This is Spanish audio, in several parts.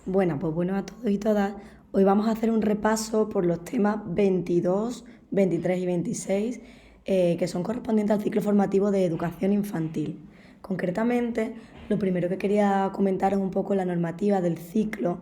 Bueno a todos y todas. Hoy vamos a hacer un repaso por los temas 22, 23 y 26, que son correspondientes al ciclo formativo de educación infantil. Concretamente, lo primero que quería comentar es un poco la normativa del ciclo,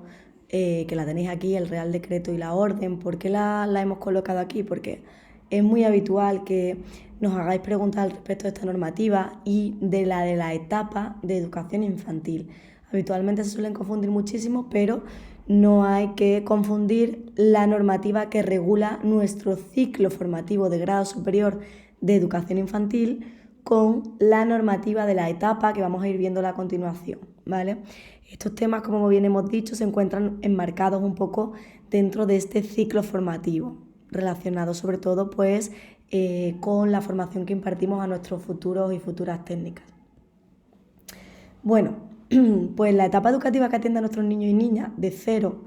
que la tenéis aquí, el Real Decreto y la Orden. ¿Por qué la hemos colocado aquí? Porque es muy habitual que nos hagáis preguntas al respecto de esta normativa y de la etapa de educación infantil. Habitualmente se suelen confundir muchísimo, pero no hay que confundir la normativa que regula nuestro ciclo formativo de grado superior de educación infantil con la normativa de la etapa que vamos a ir viendo a continuación, ¿vale? Estos temas, como bien hemos dicho, se encuentran enmarcados un poco dentro de este ciclo formativo, relacionado sobre todo pues, con la formación que impartimos a nuestros futuros y futuras técnicas. Bueno, pues la etapa educativa que atiende a nuestros niños y niñas de 0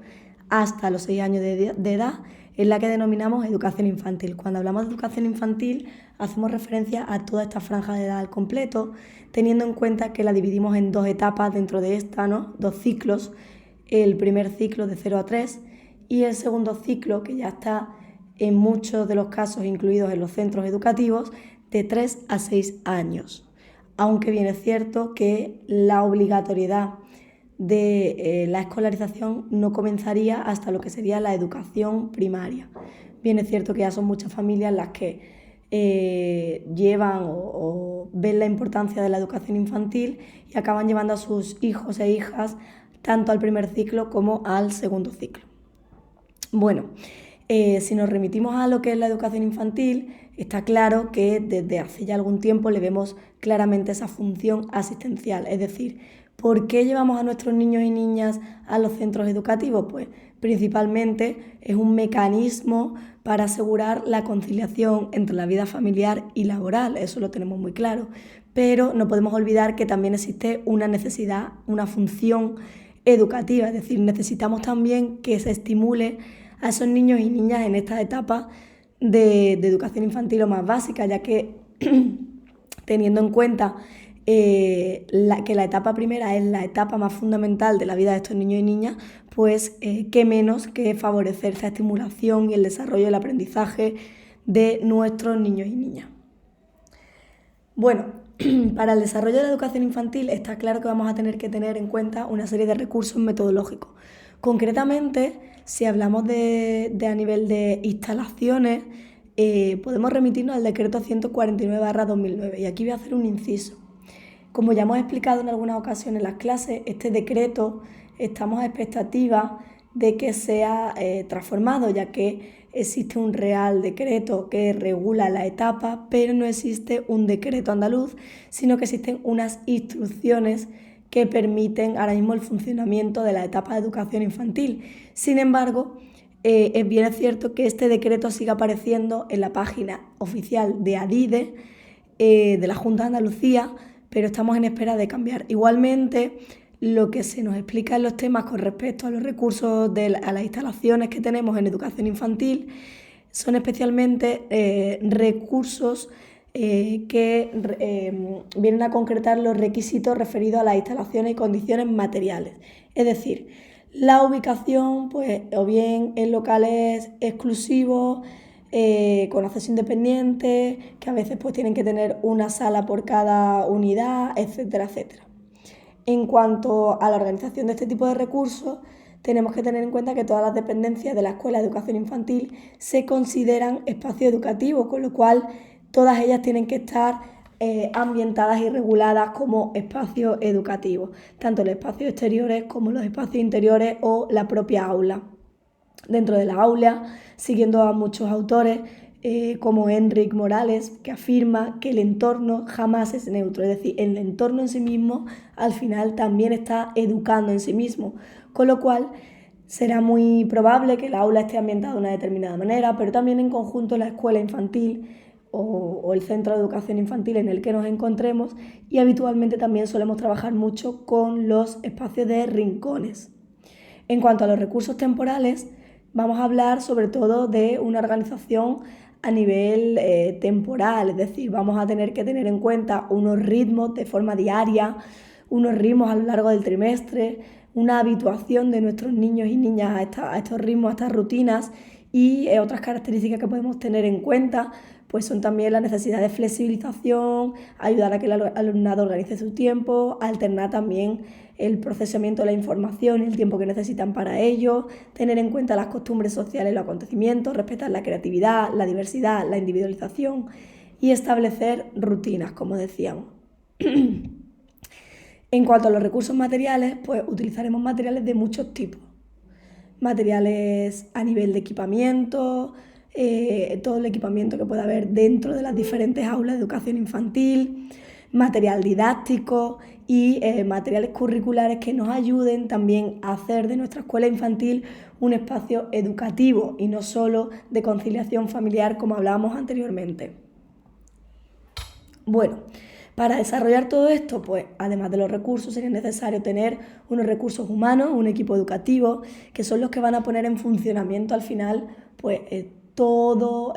hasta los 6 años de edad es la que denominamos educación infantil. Cuando hablamos de educación infantil hacemos referencia a toda esta franja de edad al completo, teniendo en cuenta que la dividimos en dos etapas dentro de esta, ¿no? Dos ciclos, el primer ciclo de 0 a 3 y el segundo ciclo, que ya está en muchos de los casos incluidos en los centros educativos, de 3 a 6 años. Aunque bien es cierto que la obligatoriedad de la escolarización no comenzaría hasta lo que sería la educación primaria. Bien es cierto que ya son muchas familias las que llevan o ven la importancia de la educación infantil y acaban llevando a sus hijos e hijas tanto al primer ciclo como al segundo ciclo. Bueno, si nos remitimos a lo que es la educación infantil, está claro que desde hace ya algún tiempo le vemos claramente esa función asistencial, es decir, ¿por qué llevamos a nuestros niños y niñas a los centros educativos? Pues principalmente es un mecanismo para asegurar la conciliación entre la vida familiar y laboral, eso lo tenemos muy claro, pero no podemos olvidar que también existe una necesidad, una función educativa, es decir, necesitamos también que se estimule a esos niños y niñas en esta etapa de educación infantil o más básica, ya que teniendo en cuenta que la etapa primera es la etapa más fundamental de la vida de estos niños y niñas, pues qué menos que favorecer esa estimulación y el desarrollo y el aprendizaje de nuestros niños y niñas. Bueno, para el desarrollo de la educación infantil está claro que vamos a tener que tener en cuenta una serie de recursos metodológicos. Concretamente, si hablamos a nivel de instalaciones, podemos remitirnos al decreto 149/2009 y aquí voy a hacer un inciso. Como ya hemos explicado en algunas ocasiones en las clases, este decreto estamos a expectativa de que sea transformado, ya que existe un real decreto que regula la etapa, pero no existe un decreto andaluz, sino que existen unas instrucciones que permiten ahora mismo el funcionamiento de la etapa de educación infantil. Sin embargo, es bien cierto que este decreto sigue apareciendo en la página oficial de ADIDE, de la Junta de Andalucía, pero estamos en espera de cambiar. Igualmente, lo que se nos explica en los temas con respecto a los recursos a las instalaciones que tenemos en educación infantil son especialmente recursos que vienen a concretar los requisitos referidos a las instalaciones y condiciones materiales. Es decir, la ubicación, pues, o bien en locales exclusivos, con acceso independiente, que a veces pues, tienen que tener una sala por cada unidad, etcétera, etcétera. En cuanto a la organización de este tipo de recursos, tenemos que tener en cuenta que todas las dependencias de la Escuela de Educación Infantil se consideran espacios educativos, con lo cual todas ellas tienen que estar ambientadas y reguladas como espacios educativos, tanto los espacios exteriores como los espacios interiores o la propia aula. Dentro de la aula, siguiendo a muchos autores, como Enric Morales, que afirma que el entorno jamás es neutro, es decir, el entorno en sí mismo al final también está educando en sí mismo, con lo cual será muy probable que el aula esté ambientada de una determinada manera, pero también en conjunto la escuela infantil o el centro de educación infantil en el que nos encontremos, y habitualmente también solemos trabajar mucho con los espacios de rincones. En cuanto a los recursos temporales, vamos a hablar sobre todo de una organización a nivel temporal, es decir, vamos a tener que tener en cuenta unos ritmos de forma diaria, unos ritmos a lo largo del trimestre, una habituación de nuestros niños y niñas a estos ritmos, a estas rutinas, y otras características que podemos tener en cuenta pues son también la necesidad de flexibilización, ayudar a que el alumnado organice su tiempo, alternar también el procesamiento de la información y el tiempo que necesitan para ello, tener en cuenta las costumbres sociales y los acontecimientos, respetar la creatividad, la diversidad, la individualización y establecer rutinas, como decíamos. En cuanto a los recursos materiales, pues utilizaremos materiales de muchos tipos. Materiales a nivel de equipamiento, todo el equipamiento que pueda haber dentro de las diferentes aulas de educación infantil, material didáctico y materiales curriculares que nos ayuden también a hacer de nuestra escuela infantil un espacio educativo y no solo de conciliación familiar como hablábamos anteriormente. Bueno, para desarrollar todo esto, pues además de los recursos sería necesario tener unos recursos humanos, un equipo educativo, que son los que van a poner en funcionamiento al final pues todas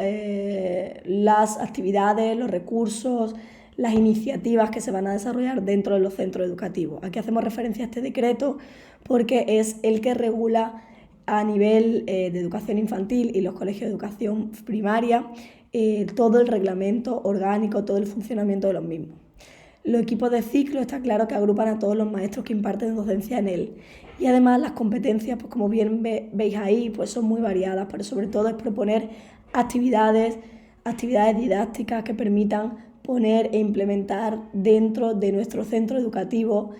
las actividades, los recursos, las iniciativas que se van a desarrollar dentro de los centros educativos. Aquí hacemos referencia a este decreto porque es el que regula a nivel de educación infantil y los colegios de educación primaria todo el reglamento orgánico, todo el funcionamiento de los mismos. Los equipos de ciclo está claro que agrupan a todos los maestros que imparten docencia en él. Y además las competencias, pues como bien veis ahí, pues son muy variadas, pero sobre todo es proponer actividades didácticas que permitan poner e implementar dentro de nuestro centro educativo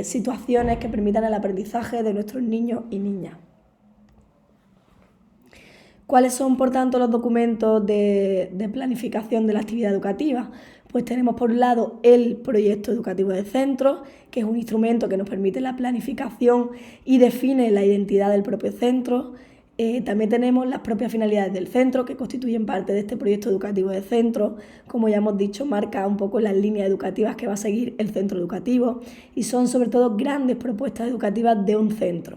situaciones que permitan el aprendizaje de nuestros niños y niñas. ¿Cuáles son, por tanto, los documentos de planificación de la actividad educativa? Pues tenemos por un lado el proyecto educativo de centro, que es un instrumento que nos permite la planificación y define la identidad del propio centro. También tenemos las propias finalidades del centro, que constituyen parte de este proyecto educativo de centro. Como ya hemos dicho, marca un poco las líneas educativas que va a seguir el centro educativo y son sobre todo grandes propuestas educativas de un centro.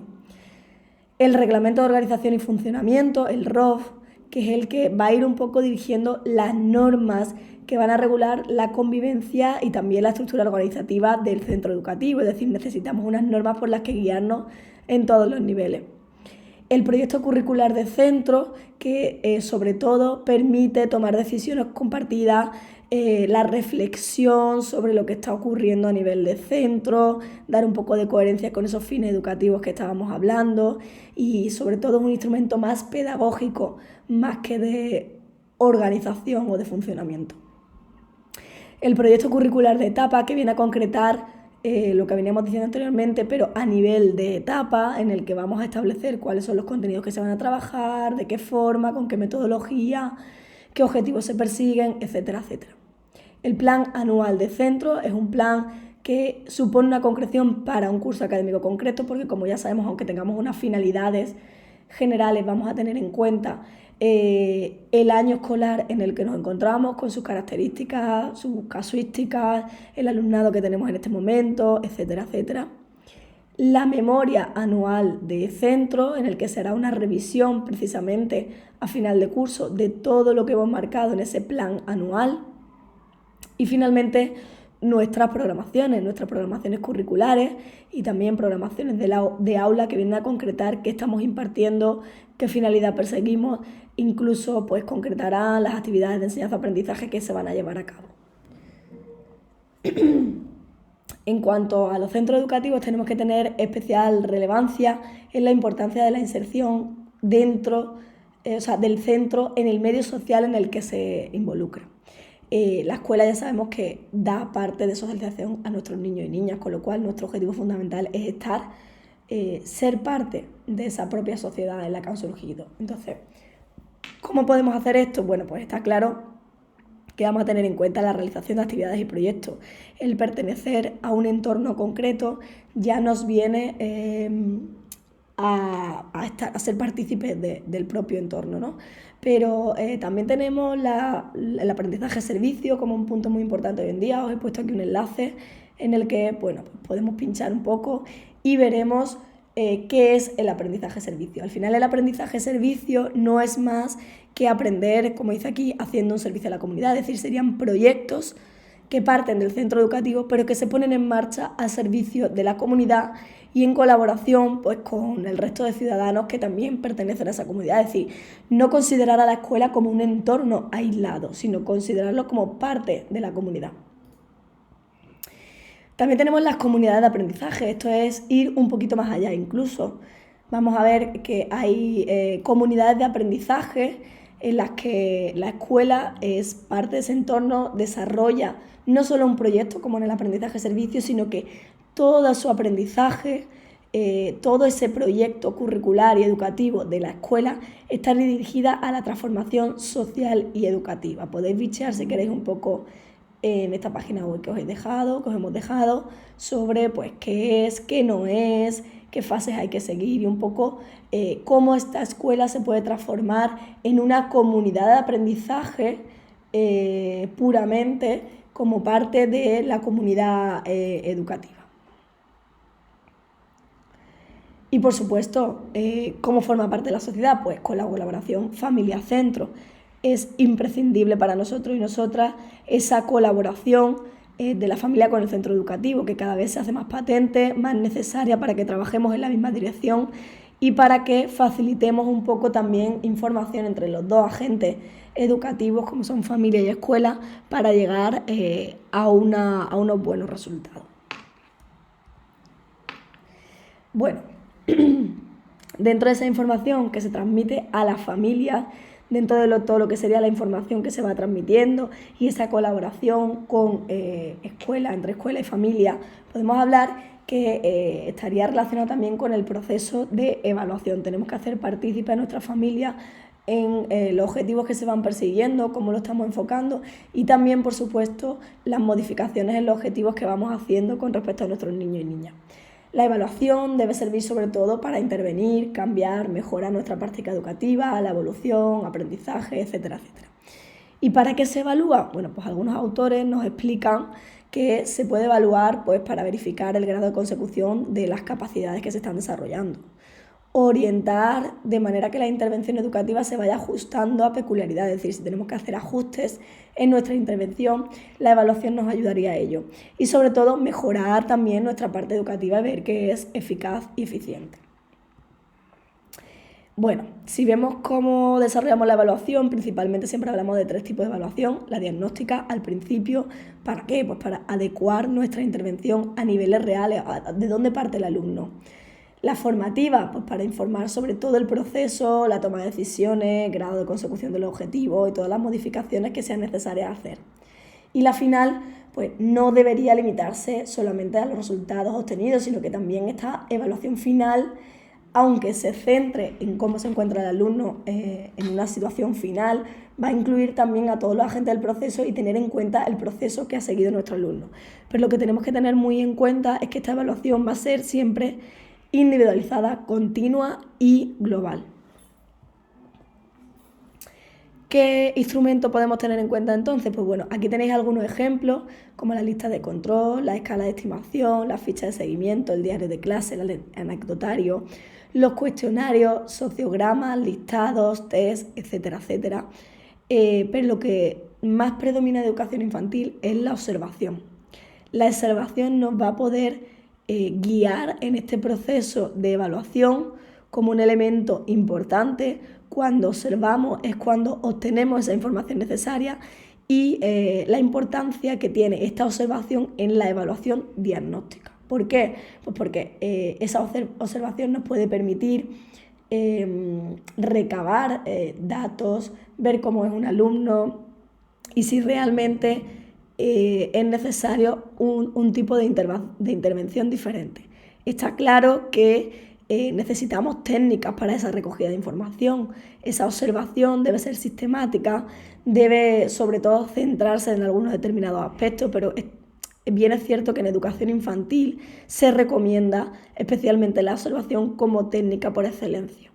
El reglamento de organización y funcionamiento, el ROF, que es el que va a ir un poco dirigiendo las normas que van a regular la convivencia y también la estructura organizativa del centro educativo, es decir, necesitamos unas normas por las que guiarnos en todos los niveles. El proyecto curricular de centro, que sobre todo permite tomar decisiones compartidas, la reflexión sobre lo que está ocurriendo a nivel de centro, dar un poco de coherencia con esos fines educativos que estábamos hablando y sobre todo un instrumento más pedagógico, más que de organización o de funcionamiento. El proyecto curricular de etapa, que viene a concretar lo que veníamos diciendo anteriormente, pero a nivel de etapa, en el que vamos a establecer cuáles son los contenidos que se van a trabajar, de qué forma, con qué metodología, qué objetivos se persiguen, etcétera, etcétera. El plan anual de centro es un plan que supone una concreción para un curso académico concreto, porque como ya sabemos, aunque tengamos unas finalidades generales, vamos a tener en cuenta el año escolar en el que nos encontramos, con sus características, sus casuísticas, el alumnado que tenemos en este momento, etcétera, etcétera. La memoria anual de centro, en el que será una revisión precisamente a final de curso de todo lo que hemos marcado en ese plan anual. Y finalmente nuestras programaciones curriculares y también programaciones de aula que vienen a concretar qué estamos impartiendo, qué finalidad perseguimos, incluso pues concretarán las actividades de enseñanza-aprendizaje que se van a llevar a cabo. En cuanto a los centros educativos, tenemos que tener especial relevancia en la importancia de la inserción dentro, del centro en el medio social en el que se involucra. La escuela ya sabemos que da parte de socialización a nuestros niños y niñas, con lo cual nuestro objetivo fundamental es ser parte de esa propia sociedad en la que han surgido. Entonces, ¿cómo podemos hacer esto? Bueno, pues está claro que vamos a tener en cuenta la realización de actividades y proyectos. El pertenecer a un entorno concreto ya nos viene a ser partícipes del propio entorno, ¿no? Pero también tenemos el aprendizaje-servicio como un punto muy importante hoy en día. Os he puesto aquí un enlace en el que pues podemos pinchar un poco y veremos qué es el aprendizaje-servicio. Al final el aprendizaje-servicio no es más que aprender, como dice aquí, haciendo un servicio a la comunidad, es decir, serían proyectos que parten del centro educativo, pero que se ponen en marcha al servicio de la comunidad y en colaboración pues, con el resto de ciudadanos que también pertenecen a esa comunidad. Es decir, no considerar a la escuela como un entorno aislado, sino considerarlo como parte de la comunidad. También tenemos las comunidades de aprendizaje, esto es ir un poquito más allá incluso. Vamos a ver que hay comunidades de aprendizaje en las que la escuela es parte de ese entorno, desarrolla no solo un proyecto como en el aprendizaje servicio, sino que todo su aprendizaje, todo ese proyecto curricular y educativo de la escuela está dirigida a la transformación social y educativa. Podéis bichear si queréis un poco en esta página web que os hemos dejado, sobre pues qué es, qué no es, qué fases hay que seguir y un poco cómo esta escuela se puede transformar en una comunidad de aprendizaje puramente como parte de la comunidad educativa. Y por supuesto, ¿cómo forma parte de la sociedad? Pues con la colaboración familia-centro. Es imprescindible para nosotros y nosotras esa colaboración de la familia con el centro educativo, que cada vez se hace más patente, más necesaria para que trabajemos en la misma dirección y para que facilitemos un poco también información entre los dos agentes educativos, como son familia y escuela, para llegar a unos buenos resultados. Bueno, dentro de esa información que se transmite a la familia, dentro de todo lo que sería la información que se va transmitiendo y esa colaboración con entre escuela y familia, podemos hablar que estaría relacionado también con el proceso de evaluación. Tenemos que hacer partícipe a nuestra familia en los objetivos que se van persiguiendo, cómo lo estamos enfocando y también, por supuesto, las modificaciones en los objetivos que vamos haciendo con respecto a nuestros niños y niñas. La evaluación debe servir sobre todo para intervenir, cambiar, mejorar nuestra práctica educativa, la evolución, aprendizaje, etcétera, etcétera. ¿Y para qué se evalúa? Bueno, pues algunos autores nos explican que se puede evaluar pues, para verificar el grado de consecución de las capacidades que se están desarrollando. Orientar de manera que la intervención educativa se vaya ajustando a peculiaridades, es decir, si tenemos que hacer ajustes en nuestra intervención, la evaluación nos ayudaría a ello. Y sobre todo mejorar también nuestra parte educativa y ver que es eficaz y eficiente. Bueno, si vemos cómo desarrollamos la evaluación, principalmente siempre hablamos de 3 tipos de evaluación. La diagnóstica al principio, ¿para qué? Pues para adecuar nuestra intervención a niveles reales, de dónde parte el alumno. La formativa, pues para informar sobre todo el proceso, la toma de decisiones, grado de consecución del objetivo y todas las modificaciones que sean necesarias hacer. Y la final, pues no debería limitarse solamente a los resultados obtenidos, sino que también esta evaluación final, aunque se centre en cómo se encuentra el alumno en una situación final, va a incluir también a todos los agentes del proceso y tener en cuenta el proceso que ha seguido nuestro alumno. Pero lo que tenemos que tener muy en cuenta es que esta evaluación va a ser siempre individualizada, continua y global. ¿Qué instrumento podemos tener en cuenta entonces? Pues bueno, aquí tenéis algunos ejemplos, como la lista de control, la escala de estimación, la ficha de seguimiento, el diario de clase, el anecdotario, los cuestionarios, sociogramas, listados, test, etcétera, etcétera. Pero lo que más predomina en educación infantil es la observación. La observación nos va a poder guiar en este proceso de evaluación como un elemento importante. Cuando observamos es cuando obtenemos esa información necesaria y la importancia que tiene esta observación en la evaluación diagnóstica. ¿Por qué? Pues porque esa observación nos puede permitir recabar datos, ver cómo es un alumno y si realmente es necesario un tipo de intervención diferente. Está claro que necesitamos técnicas para esa recogida de información. Esa observación debe ser sistemática, debe sobre todo centrarse en algunos determinados aspectos, pero bien es cierto que en educación infantil se recomienda especialmente la observación como técnica por excelencia.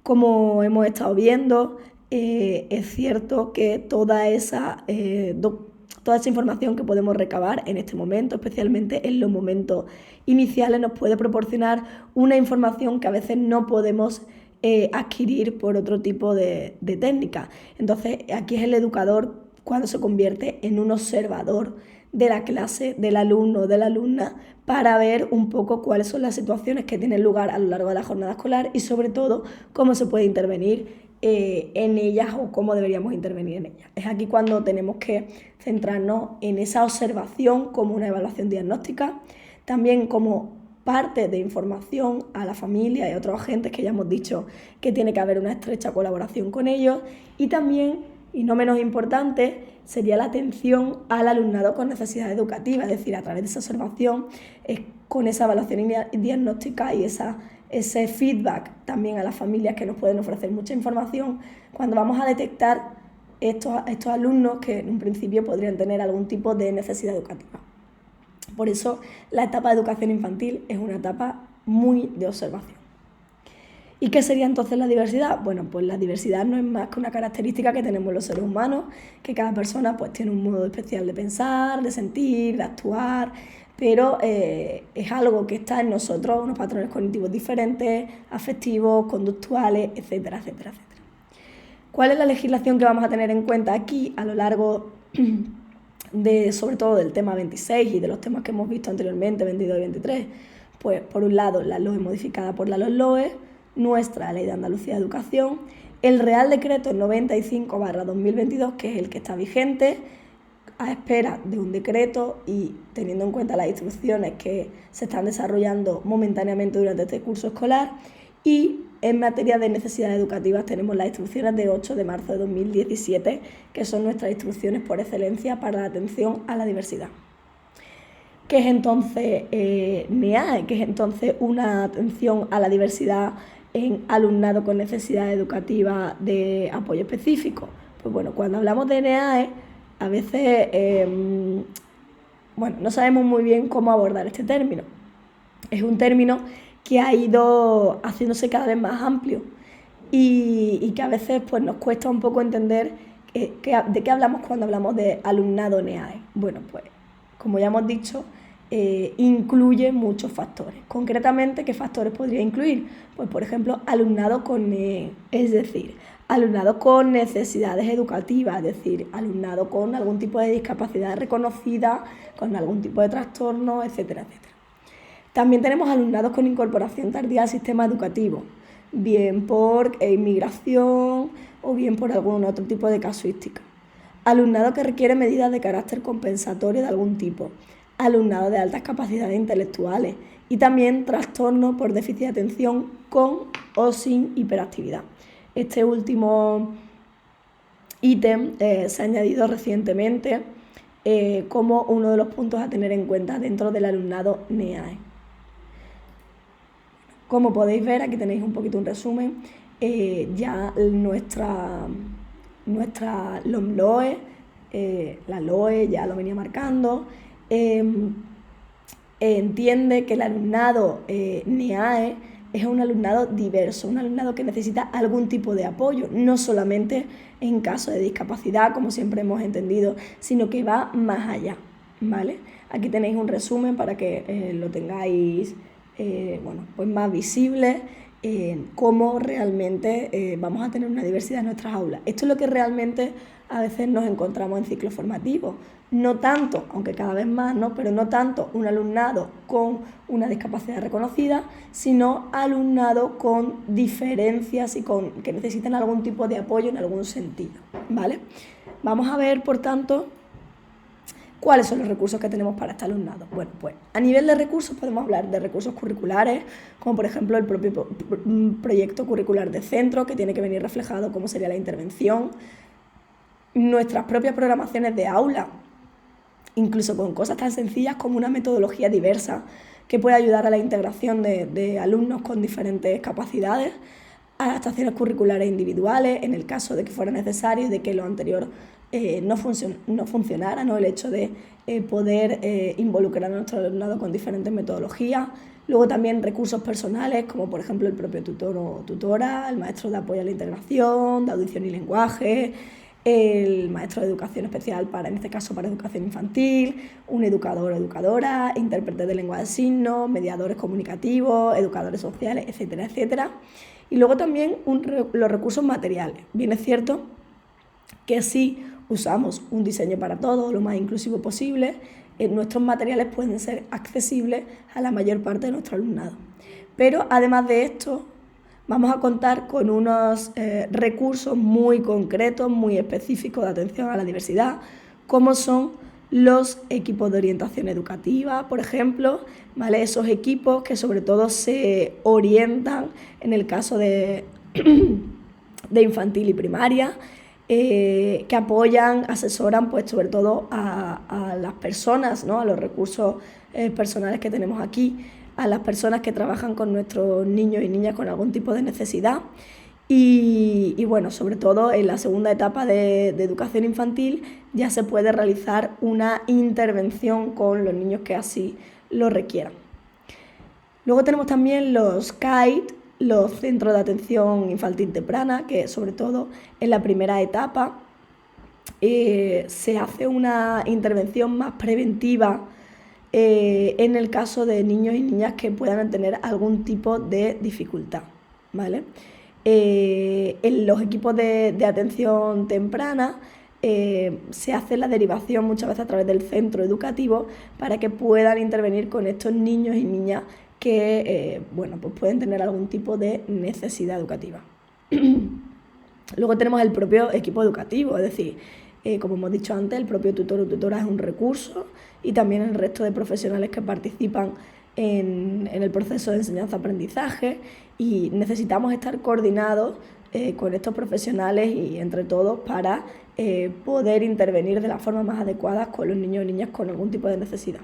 Como hemos estado viendo, es cierto que toda esa información que podemos recabar en este momento, especialmente en los momentos iniciales, nos puede proporcionar una información que a veces no podemos adquirir por otro tipo de técnica. Entonces, aquí es el educador cuando se convierte en un observador de la clase, del alumno o de la alumna, para ver un poco cuáles son las situaciones que tienen lugar a lo largo de la jornada escolar y sobre todo cómo se puede intervenir en ellas o cómo deberíamos intervenir en ellas. Es aquí cuando tenemos que centrarnos en esa observación como una evaluación diagnóstica, también como parte de información a la familia y a otros agentes que ya hemos dicho que tiene que haber una estrecha colaboración con ellos, y también, y no menos importante, sería la atención al alumnado con necesidad educativa, es decir, a través de esa observación, con esa evaluación diagnóstica y ese feedback también a las familias que nos pueden ofrecer mucha información, cuando vamos a detectar estos alumnos que en un principio podrían tener algún tipo de necesidad educativa. Por eso la etapa de educación infantil es una etapa muy de observación. ¿Y qué sería entonces la diversidad? Bueno, pues la diversidad no es más que una característica que tenemos los seres humanos, que cada persona pues tiene un modo especial de pensar, de sentir, de actuar, pero es algo que está en nosotros, unos patrones cognitivos diferentes, afectivos, conductuales, etcétera, etcétera, etcétera. ¿Cuál es la legislación que vamos a tener en cuenta aquí a lo largo sobre todo del tema 26 y de los temas que hemos visto anteriormente, 22 y 23? Pues por un lado la LOE modificada por la LOE, nuestra Ley de Andalucía de Educación, el Real Decreto 95/2022, que es el que está vigente, a espera de un decreto y teniendo en cuenta las instrucciones que se están desarrollando momentáneamente durante este curso escolar. Y en materia de necesidades educativas tenemos las instrucciones de 8 de marzo de 2017, que son nuestras instrucciones por excelencia para la atención a la diversidad. ¿Qué es entonces NEAE? ¿Qué es entonces una atención a la diversidad en alumnado con necesidades educativas de apoyo específico? Pues bueno, cuando hablamos de NEAE, a veces no sabemos muy bien cómo abordar este término. Es un término que ha ido haciéndose cada vez más amplio y que a veces pues, nos cuesta un poco entender de qué hablamos cuando hablamos de alumnado NEAE. Bueno, pues como ya hemos dicho, incluye muchos factores. Concretamente, ¿qué factores podría incluir? Pues por ejemplo, alumnado con NEE, es decir, alumnado con necesidades educativas, es decir, alumnado con algún tipo de discapacidad reconocida, con algún tipo de trastorno, etcétera, etcétera. También tenemos alumnados con incorporación tardía al sistema educativo, bien por inmigración o bien por algún otro tipo de casuística. Alumnado que requiere medidas de carácter compensatorio de algún tipo. Alumnado de altas capacidades intelectuales y también trastorno por déficit de atención con o sin hiperactividad. Este último ítem se ha añadido recientemente como uno de los puntos a tener en cuenta dentro del alumnado NEAE. Como podéis ver, aquí tenéis un poquito un resumen, ya nuestra LOMLOE, la LOE ya lo venía marcando, entiende que el alumnado NEAE es un alumnado diverso, un alumnado que necesita algún tipo de apoyo, no solamente en caso de discapacidad, como siempre hemos entendido, sino que va más allá, ¿vale? Aquí tenéis un resumen para que lo tengáis pues más visible, cómo realmente vamos a tener una diversidad en nuestras aulas. Esto es lo que realmente a veces nos encontramos en ciclos formativos. No tanto, aunque cada vez más, ¿no? Pero no tanto un alumnado con una discapacidad reconocida, sino alumnado con diferencias y que necesitan algún tipo de apoyo en algún sentido, ¿vale? Vamos a ver, por tanto, ¿cuáles son los recursos que tenemos para este alumnado? Bueno, pues a nivel de recursos podemos hablar de recursos curriculares, como por ejemplo el propio proyecto curricular de centro, que tiene que venir reflejado cómo sería la intervención, nuestras propias programaciones de aula, incluso con cosas tan sencillas como una metodología diversa que puede ayudar a la integración de alumnos con diferentes capacidades, adaptaciones curriculares individuales, en el caso de que fuera necesario y de que lo anterior no funcionara, ¿no? El hecho de poder involucrar a nuestro alumnado con diferentes metodologías. Luego también recursos personales, como por ejemplo el propio tutor o tutora, el maestro de apoyo a la integración, de audición y lenguaje, el maestro de educación especial, en este caso para educación infantil, un educador o educadora, intérpretes de lengua de signos, mediadores comunicativos, educadores sociales, etcétera, etcétera. Y luego también los recursos materiales. Bien es cierto que sí usamos un diseño para todos, lo más inclusivo posible, nuestros materiales pueden ser accesibles a la mayor parte de nuestro alumnado. Pero además de esto, vamos a contar con unos recursos muy concretos, muy específicos de atención a la diversidad, como son los equipos de orientación educativa, por ejemplo, ¿vale? Esos equipos que sobre todo se orientan en el caso de infantil y primaria, que apoyan, asesoran pues sobre todo a las personas, ¿no? A los recursos personales que tenemos aquí, a las personas que trabajan con nuestros niños y niñas con algún tipo de necesidad. Y bueno, sobre todo en la segunda etapa de educación infantil ya se puede realizar una intervención con los niños que así lo requieran. Luego tenemos también los CAIT, los Centros de Atención Infantil Temprana, que sobre todo en la primera etapa se hace una intervención más preventiva en el caso de niños y niñas que puedan tener algún tipo de dificultad, ¿vale? En los equipos de atención temprana se hace la derivación muchas veces a través del centro educativo para que puedan intervenir con estos niños y niñas que pues pueden tener algún tipo de necesidad educativa. Luego tenemos el propio equipo educativo, es decir, como hemos dicho antes, el propio tutor o tutora es un recurso y también el resto de profesionales que participan en el proceso de enseñanza-aprendizaje, y necesitamos estar coordinados con estos profesionales y entre todos para poder intervenir de la forma más adecuada con los niños y niñas con algún tipo de necesidad.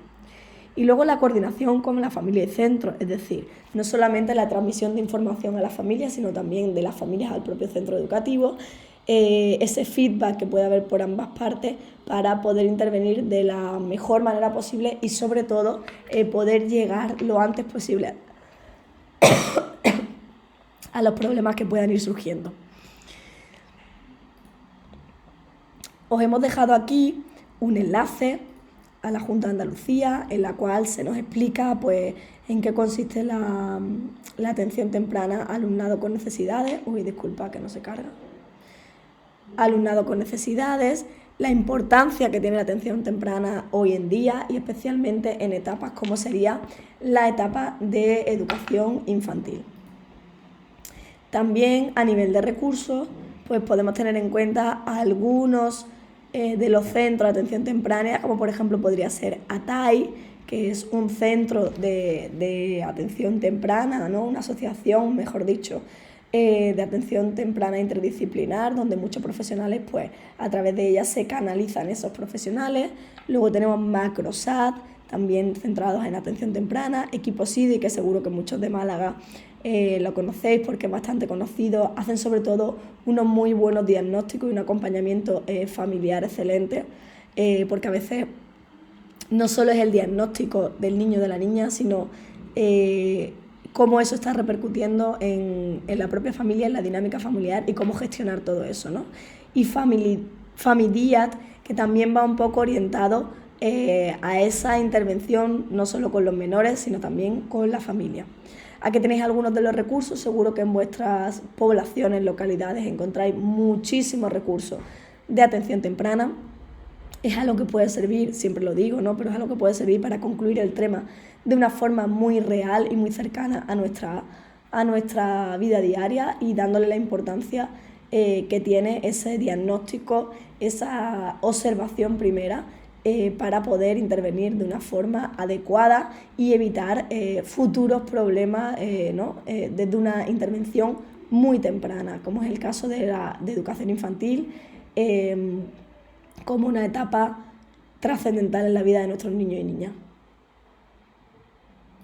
Y luego la coordinación con la familia y centro, es decir, no solamente la transmisión de información a las familias, sino también de las familias al propio centro educativo, ese feedback que puede haber por ambas partes para poder intervenir de la mejor manera posible y sobre todo poder llegar lo antes posible a los problemas que puedan ir surgiendo. Os hemos dejado aquí un enlace a la Junta de Andalucía en la cual se nos explica pues, en qué consiste la atención temprana a alumnado con necesidades. Disculpa que no se carga. Alumnado con necesidades, la importancia que tiene la atención temprana hoy en día y especialmente en etapas como sería la etapa de educación infantil. También a nivel de recursos, pues podemos tener en cuenta algunos de los centros de atención temprana, como por ejemplo podría ser ATAI, que es un centro de atención temprana, ¿no? Una asociación, mejor dicho, de atención temprana interdisciplinar, donde muchos profesionales, pues a través de ella se canalizan esos profesionales. Luego tenemos Macrosat, también centrados en atención temprana, Equipo SIDI, que seguro que muchos de Málaga lo conocéis porque es bastante conocido, hacen sobre todo unos muy buenos diagnósticos y un acompañamiento familiar excelente, porque a veces no solo es el diagnóstico del niño o de la niña, sino cómo eso está repercutiendo en la propia familia, en la dinámica familiar y cómo gestionar todo eso, ¿no? Y FamiDiat, que también va un poco orientado a esa intervención no solo con los menores, sino también con la familia. Aquí tenéis algunos de los recursos, seguro que en vuestras poblaciones, localidades encontráis muchísimos recursos de atención temprana. Es algo que puede servir, siempre lo digo, ¿no? Pero es algo que puede servir para concluir el tema de una forma muy real y muy cercana a nuestra vida diaria y dándole la importancia que tiene ese diagnóstico, esa observación primera para poder intervenir de una forma adecuada y evitar futuros problemas desde una intervención muy temprana, como es el caso de educación infantil, como una etapa trascendental en la vida de nuestros niños y niñas.